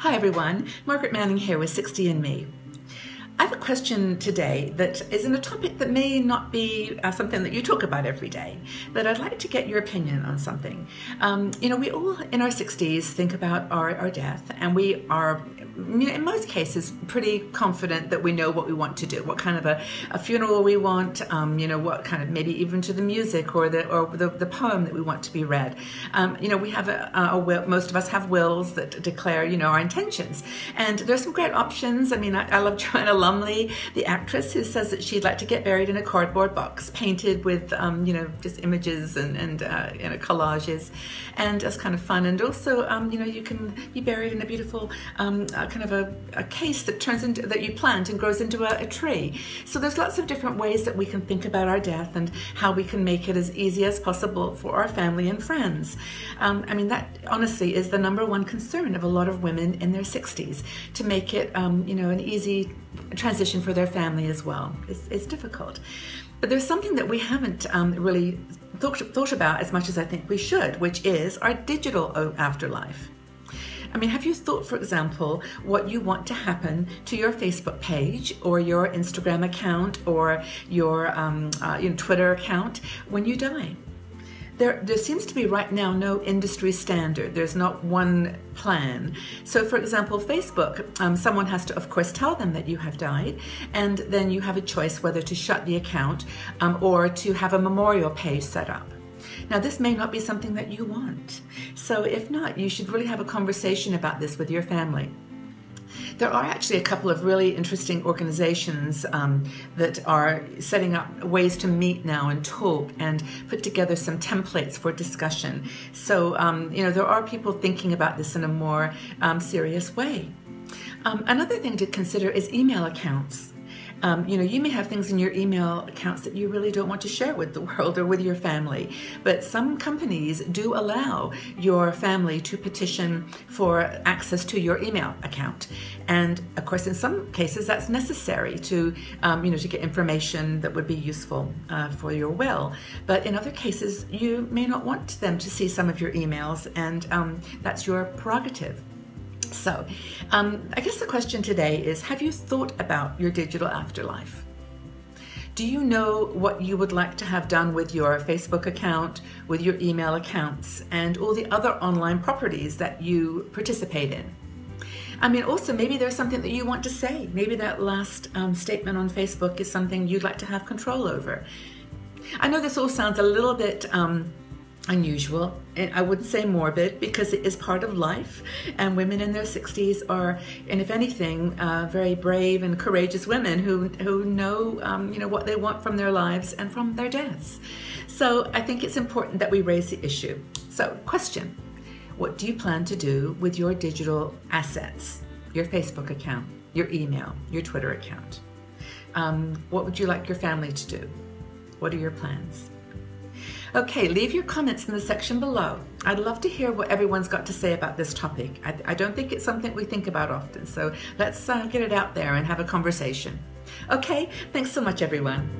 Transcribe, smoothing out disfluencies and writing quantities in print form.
Hi everyone, Margaret Manning here with 60andMe. I have a question today that is in a topic that may not be something that you talk about every day, but I'd like to get your opinion on something. We all in our 60s think about our death, and we are, in most cases, pretty confident that we know what we want to do, what kind of a funeral we want, what kind of, maybe even to the music or the poem that we want to be read. We have a will. Most of us have wills that declare, our intentions, and there's some great options. I love Joanna Lumley, the actress, who says that she'd like to get buried in a cardboard box painted with, just images and collages, and it's kind of fun. And also, you can be buried in a beautiful kind of a case that you plant and grows into a tree. So there's lots of different ways that we can think about our death and how we can make it as easy as possible for our family and friends. That honestly is the #1 concern of a lot of women in their 60s, to make it, an easy transition for their family as well. It's difficult. But there's something that we haven't really thought about as much as I think we should, which is our digital afterlife. Have you thought, for example, what you want to happen to your Facebook page or your Instagram account or your Twitter account when you die? There seems to be right now no industry standard. There's not one plan. So for example, Facebook, someone has to, of course, tell them that you have died, and then you have a choice whether to shut the account or to have a memorial page set up. Now, this may not be something that you want. So if not, you should really have a conversation about this with your family. There are actually a couple of really interesting organizations that are setting up ways to meet now and talk and put together some templates for discussion. So, there are people thinking about this in a more serious way. Another thing to consider is email accounts. You may have things in your email accounts that you really don't want to share with the world or with your family, but some companies do allow your family to petition for access to your email account. And of course, in some cases, that's necessary to get information that would be useful for your will. But in other cases, you may not want them to see some of your emails, and that's your prerogative. So, I guess the question today is, have you thought about your digital afterlife? Do you know what you would like to have done with your Facebook account, with your email accounts, and all the other online properties that you participate in? Also, maybe there's something that you want to say. Maybe that last statement on Facebook is something you'd like to have control over. I know this all sounds a little bit unusual, and I would say morbid, because it is part of life, and women in their 60s are, and if anything, very brave and courageous women who know what they want from their lives and from their deaths. So I think it's important that we raise the issue. So, question: what do you plan to do with your digital assets? Your Facebook account, your email, your Twitter account? What would you like your family to do? What are your plans? Okay, leave your comments in the section below. I'd love to hear what everyone's got to say about this topic. I don't think it's something we think about often, so let's get it out there and have a conversation. Okay, thanks so much, everyone.